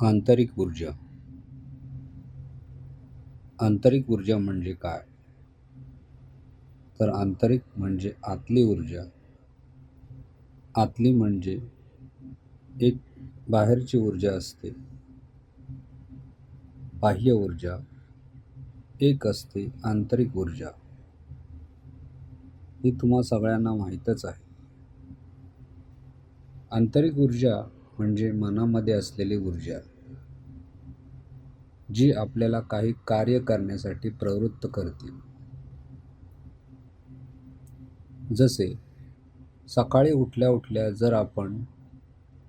आंतरिक ऊर्जा. आंतरिक ऊर्जा म्हणजे काय? तर आंतरिक म्हणजे आतली ऊर्जा. आतली म्हणजे एक बाहेरची ऊर्जा असते. बाह्य ऊर्जा एक असते आंतरिक ऊर्जा. ही तुम्हा सगळ्यांना माहीतच आहे. आंतरिक ऊर्जा म्हणजे मनामध्ये असलेली ऊर्जा, जी आपल्याला काही कार्य करण्यासाठी प्रवृत्त करते. जसे सकाळी उठल्या उठल्या जर आपण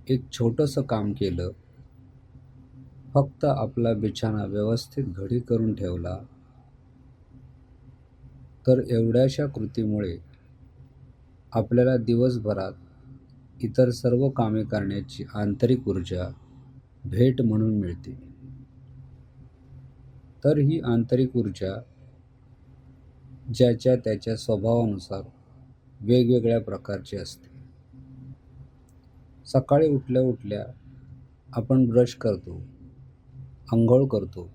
एक छोटंसं काम केलं, फक्त आपला बिछाना व्यवस्थित घडी करून ठेवला, तर एवढ्याशा कृतीमुळे आपल्याला दिवसभरात इतर सर्व कामे करण्याची आंतरिक ऊर्जा भेट म्हणून मिळते. तर ही आंतरिक ऊर्जा ज्याच्या त्याच्या स्वभावानुसार वेगवेगळ्या प्रकारची असते. सकाळी उठल्या उठल्या आपण ब्रश करतो, अंघोळ करतो,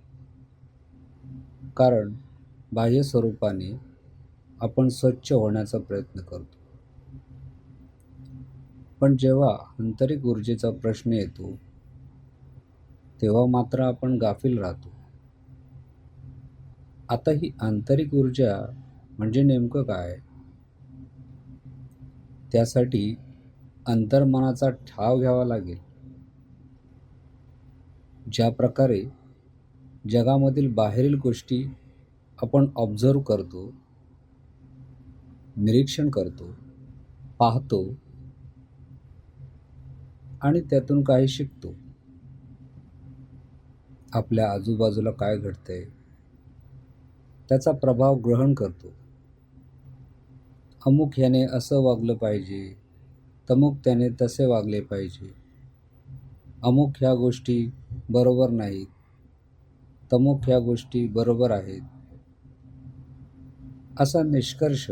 कारण बाह्य स्वरूपाने आपण स्वच्छ होण्याचा प्रयत्न करतो. पण जेव्हा आंतरिक ऊर्जेचा प्रश्न येतो, तेव्हा मात्र आपण गाफील राहतो. आता ही आंतरिक ऊर्जा म्हणजे नेमकं काय? त्यासाठी अंतर्मनाचा ठाव घ्यावा लागेल. ज्या प्रकारे जगामधील बाहेरील गोष्टी आपण ऑब्झर्व करतो, निरीक्षण करतो, पाहतो आणि त्यातून काही शिकतो. आपल्या आजूबाजूला काय घडतंय त्याचा प्रभाव ग्रहण करतो. अमुक ह्याने असं वागलं पाहिजे, तमुक त्याने तसे वागले पाहिजे, अमुक ह्या गोष्टी बरोबर नाहीत, तमुक ह्या गोष्टी बरोबर आहेत, असा निष्कर्ष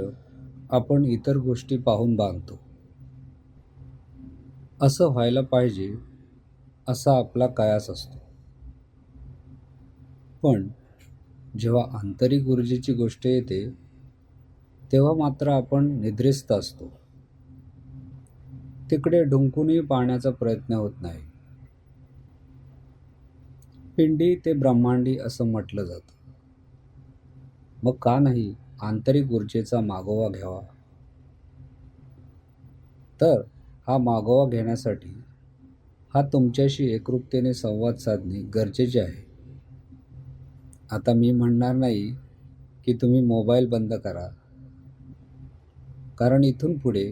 आपण इतर गोष्टी पाहून बांधतो. असं व्हायला पाहिजे असा आपला कयास असतो. पण जेव्हा आंतरिक ऊर्जेची गोष्ट येते, तेव्हा मात्र आपण निद्रिस्त असतो. तिकडे ढुंकूनही पाहण्याचा प्रयत्न होत नाही. पिंडी ते ब्रह्मांडी असं म्हटलं जातं. मग का नाही आंतरिक ऊर्जेचा मागोवा घ्यावा? तर हा मागोवा घेण्यासाठी हा तुमच्याशी एकरूपतेने संवाद साधणे गरजेचे आहे. आता मी म्हणणार नाही की तुम्ही मोबाईल बंद करा, कारण इथून पुढे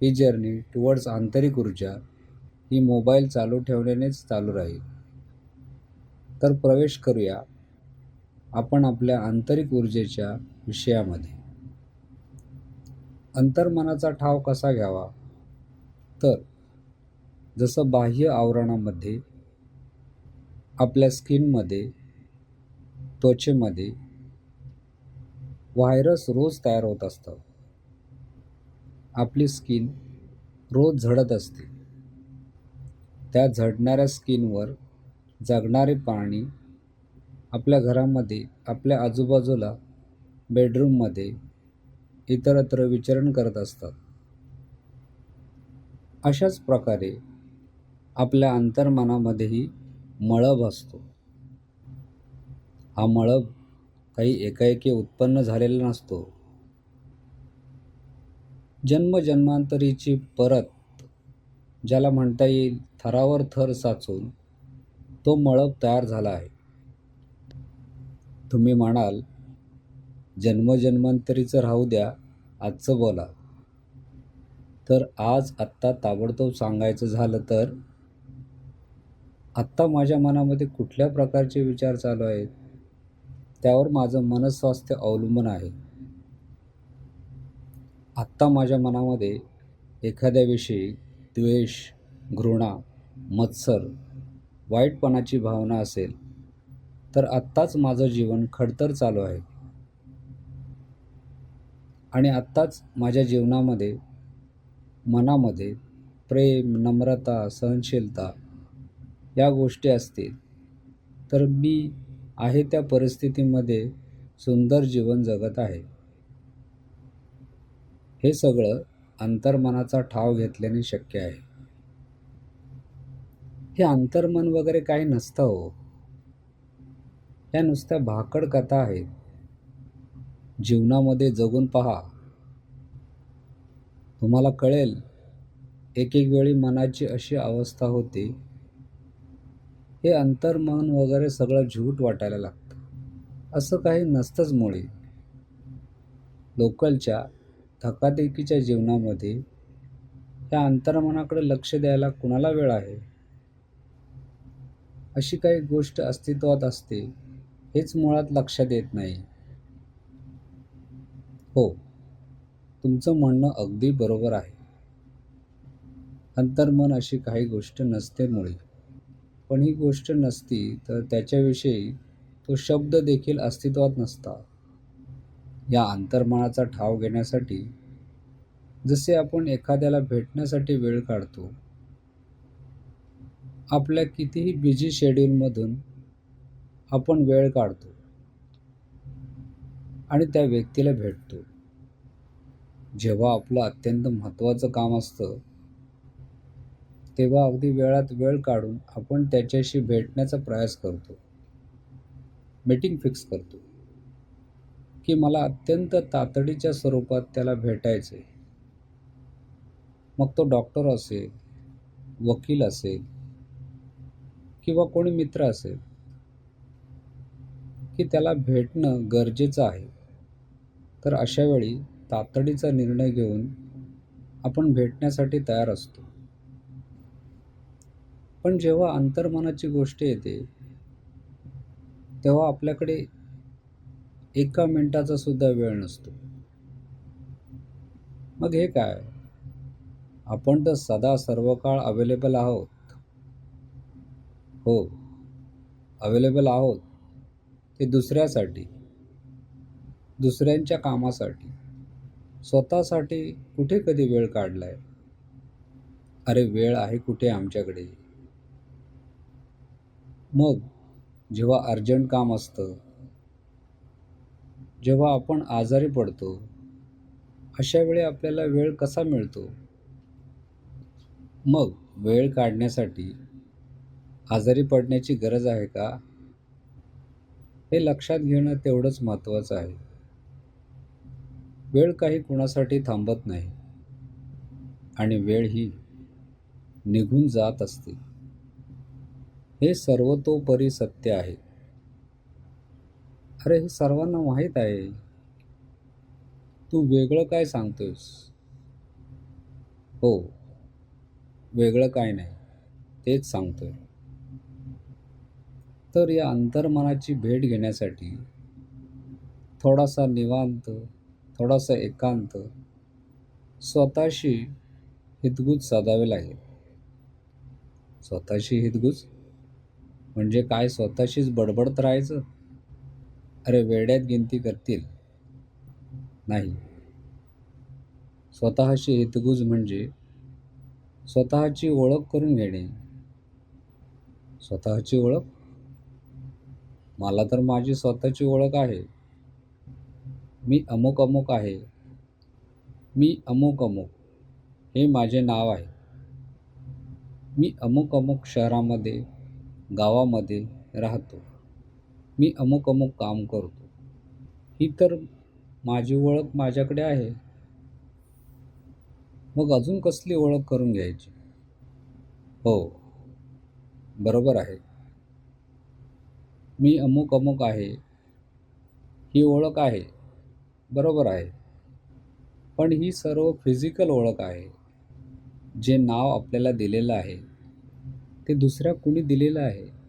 ही जर्नी टुवर्ड्स आंतरिक ऊर्जा ही मोबाईल चालू ठेवल्यानेच चालू राहील. तर प्रवेश करूया आपण आपल्या आंतरिक ऊर्जेच्या विषयामध्ये. अंतर्मनाचा ठाव कसा घ्यावा? तर जसं बाह्य आवरणामध्ये आपल्या स्किनमध्ये, त्वचेमध्ये व्हायरस रोज तयार होत असतात. आपली स्किन रोज झडत असते. त्या झडणाऱ्या स्किनवर जगणारे प्राणी आपल्या घरामध्ये, आपल्या आजूबाजूला, बेडरूममध्ये इतरत्र विचरण करत असतात. अशाच प्रकारे आपल्या अंतर्मनामध्येही मळब असतो. हा मळब काही एकाएकी उत्पन्न झालेला नसतो. जन्मजन्मांतरीची परत ज्याला म्हणता येईल, थरावर थर साचून तो मळब तयार झाला आहे. तुम्ही म्हणाल, जन्मजन्मांतरीचं राहू द्या, आजचं बोला. तर आज आत्ता ताबडतोब सांगायचं झालं तर आत्ता माझ्या मनामध्ये कुठल्या प्रकारचे विचार चालू आहेत, त्यावर माझं मनस्वास्थ्य अवलंबून आहे. आत्ता माझ्या मनामध्ये एखाद्याविषयी द्वेष, घृणा, मत्सर, वाईटपणाची भावना असेल, तर आत्ताच माझं जीवन खडतर चालू आहे. आणि आत्ताच माझ्या जीवनामध्ये, मनामध्ये प्रेम, नम्रता, सहनशीलता या गोष्टी असतील तर मी आहे त्या परिस्थितीमध्ये सुंदर जीवन जगत आहे. हे सगळं अंतर्मनाचा ठाव घेतल्याने शक्य आहे. हे अंतर्मन वगैरे काही नसतं हो. या नुसत्या भाकड कथा आहेत. जीवनामध्ये जगून पहा, तुम्हाला कळेल. एक एक वेळी मनाची अशी अवस्था होते, हे अंतर्मन वगैरे सगळं झूट वाटायला लागतं. असं काही नसतंच मुळी. लोकलच्या धकाधकीच्या जीवनामध्ये त्या अंतर्मनाकडे लक्ष द्यायला कुणाला वेळ आहे? अशी काही गोष्ट अस्तित्वात असते हेच मुळात लक्षात येत नाही. हो, तुमचं म्हणणं अगदी बरोबर आहे. अंतर्मन अशी काही गोष्ट नसते मुळी. पण ही गोष्ट नसती तर त्याच्याविषयी तो शब्द देखील अस्तित्वात नसता. या अंतर्मनाचा ठाव घेण्यासाठी जसे आपण एखाद्याला भेटण्यासाठी वेळ काढतो, आपल्या कितीही बिझी शेड्यूलमधून आपण वेळ काढतो आणि त्या व्यक्तीला भेटतो. जेव्हा आपलं अत्यंत महत्त्वाचं काम असतं, तेव्हा अगदी वेळात वेळ काढून आपण त्याच्याशी भेटण्याचा प्रयास करतो. मीटिंग फिक्स करतो की मला अत्यंत तातडीच्या स्वरूपात त्याला भेटायचं आहे. मग तो डॉक्टर असेल, वकील असेल किंवा कोणी मित्र असेल, की त्याला भेटणं गरजेचं आहे. तर अशा वेळी तातडीचा निर्णय घेऊन आपण भेटण्यासाठी तयार असतो. पण जेव्हा अंतर्मनाची गोष्ट येते, तेव्हा आपल्याकडे एका मिनिटाचा सुद्धा वेळ नसतो. मग हे काय? आपण तर सदा सर्व काळ अवेलेबल आहोत. हो, अवेलेबल आहोत. ते दुसऱ्यासाठी, दुसऱ्यांच्या कामासाठी. स्वतःसाठी कुठे कधी वेळ काढलाय? अरे वेळ आहे कुठे आमच्याकडे? मग जेव्हा अर्जंट काम असतं, जेव्हा आपण आजारी पडतो, अशा वेळी आपल्याला वेळ कसा मिळतो? मग वेळ काढण्यासाठी आजारी पडण्याची गरज आहे का? हे लक्षात घेणं तेवढंच महत्त्वाचं आहे. वेळ काही कुणासाठी थांबत नाही आणि वेळ ही निघून जात असते. हे सर्वतोपरी सत्य आहे. अरे हे सर्वांना माहीत आहे. तू वेगळं काय सांगतोयस? हो, वेगळं काय नाही, तेच सांगतोय. तर या अंतर्मनाची भेट घेण्यासाठी थोडासा निवांत, थोडासा एकांत, स्वतःशी हितगुज साधावे लागेल. स्वतःशी हितगुज म्हणजे काय? स्वतःशीच बडबडत राहायचं? अरे वेड्यात गिनती करतील. नाही. स्वतःशी हितगुज म्हणजे स्वतःची ओळख करून घेणे. स्वतःची ओळख? मला तर माझी स्वतःची ओळख आहे. मी अमुक अमुक आहे. मी अमुक अमुक हे माझे नाव आहे. मी अमुक अमुक शहरामध्ये, गावामध्ये राहतो. मी अमुक अमुक काम करतो. ही तर माझी ओळख माझ्याकडे आहे. मग अजून कसली ओळख करून घ्यायची? हो, बरोबर आहे. मी अमुक अमुक आहे. ही ओळख आहे. बरोबर आहे. पण ही सर्व फिजिकल ओळख आहे. जे नाव आपल्याला दिलेलं आहे, ते दुसऱ्या कुणी दिलेलं आहे.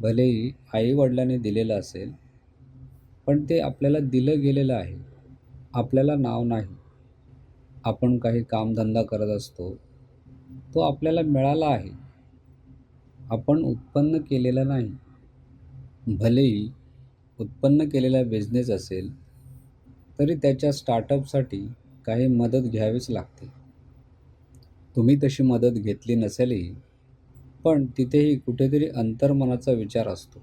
भलेही आई-वडिलांनी दिलेलं असेल, पण ते आपल्याला दिलं गेलेलं आहे. आपल्याला नाव नाही. आपण काही कामधंदा करत असतो, तो आपल्याला मिळाला आहे. आपण उत्पन्न केलेलं नाही. भलेही उत्पन्न केलेला बिझनेस असेल, तरी त्याच्या स्टार्टअपसाठी काही मदत घ्यावीच लागते. तुम्ही तशी मदत घेतली नसेलही, पण तिथेही कुठेतरी अंतर्मनाचा विचार असतो.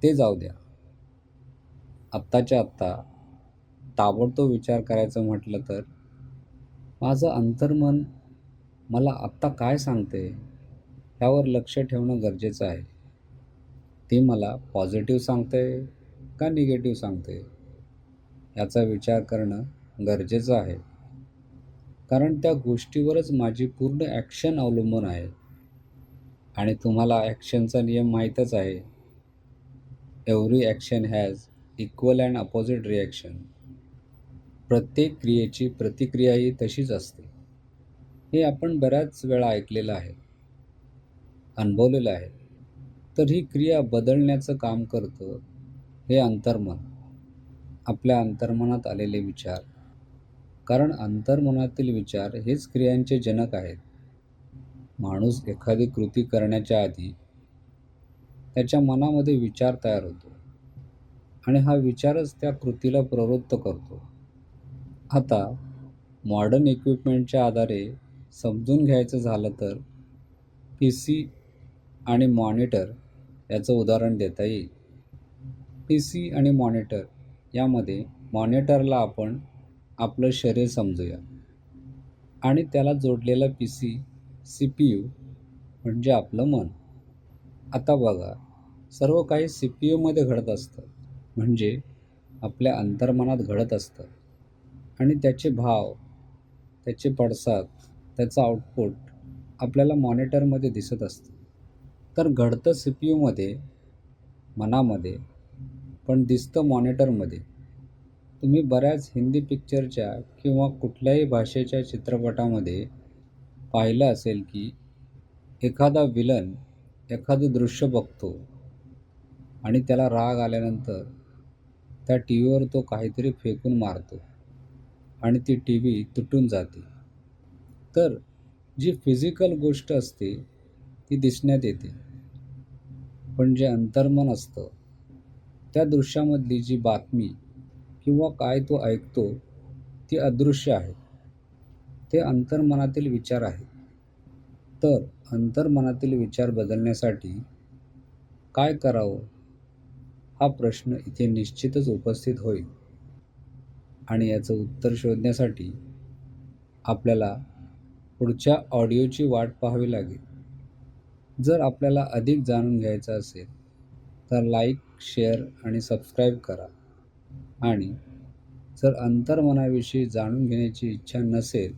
ते जाऊ द्या. आत्ताच्या आत्ता ताबडतोब विचार करायचं म्हटलं तर माझं अंतर्मन मला आत्ता काय सांगते ह्यावर लक्ष ठेवणं गरजेचं आहे. ती मला पॉझिटिव्ह सांगते का निगेटिव्ह सांगते याचा विचार करणं गरजेचं आहे. कारण त्या गोष्टीवरच माझी पूर्ण ॲक्शन अवलंबून आहे. आणि तुम्हाला ॲक्शनचा नियम माहीतच आहे. Every action has equal and opposite reaction. प्रत्येक क्रियेची प्रतिक्रियाही तशीच असते. हे आपण बऱ्याच वेळा ऐकलेलं आहे, अनुभवलेलं आहे. तर ही क्रिया बदलण्याचं काम करतं हे अंतर्मन, आपल्या अंतर्मनात आलेले विचार. कारण अंतर्मनातील विचार हेच क्रियांचे जनक आहेत. माणूस एखादी कृती करण्याच्या आधी त्याच्या मनामध्ये विचार तयार होतो आणि हा विचारच त्या कृतीला प्रवृत्त करतो. आता मॉडर्न इक्विपमेंटच्या आधारे समजून घ्यायचं झालं तर PC आणि मॉनिटर याचं उदाहरण देता येईल. PC आणि मॉनिटर यामध्ये मॉनिटरला आपण आपलं शरीर समजूया आणि त्याला जोडलेला PC CPU म्हणजे आपलं मन. आता बघा, सर्व काही CPUमध्ये घडत असतं, म्हणजे आपल्या अंतर्मनात घडत असतं आणि त्याचे भाव, त्याचे पडसाद, त्याचं आउटपुट आपल्याला मॉनिटरमध्ये दिसत असतं. तर घडतं CPUमध्ये, मनामध्ये, पण दिसतं मॉनिटरमध्ये. तुम्ही बऱ्याच हिंदी पिक्चरच्या किंवा कुठल्याही भाषेच्या चित्रपटामध्ये पाहिलं असेल की एखादा विलन एखादं दृश्य बघतो आणि त्याला राग आल्यानंतर त्या टीव्हीवर तो काहीतरी फेकून मारतो आणि ती टीव्ही तुटून जाते. तर जी फिजिकल गोष्ट असते ती दिसण्यात येते, पण जे अंतर्मन असतं त्या दृश्यामधली जी बातमी किंवा काय तो ऐकतो ती अदृश्य आहे. ते अंतर्मनातील विचार आहेत. तर अंतर्मनातील विचार बदलण्यासाठी काय करावं हा प्रश्न इथे निश्चितच उपस्थित होईल आणि याचं उत्तर शोधण्यासाठी आपल्याला पुढच्या ऑडिओची वाट पाहावी लागेल. जर आपल्याला अधिक जाणून घ्यायचं असेल तर लाईक, शेअर आणि सबस्क्राईब करा. आणि जर अंतर्मनाविषयी जाणून घेण्याची इच्छा नसेल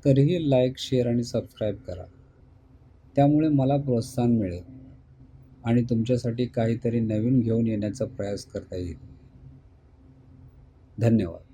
तरीही लाईक, शेअर आणि सबस्क्राईब करा. त्यामुळे मला प्रोत्साहन मिळेल आणि तुमच्यासाठी काहीतरी नवीन घेऊन येण्याचा प्रयास करता येईल. धन्यवाद.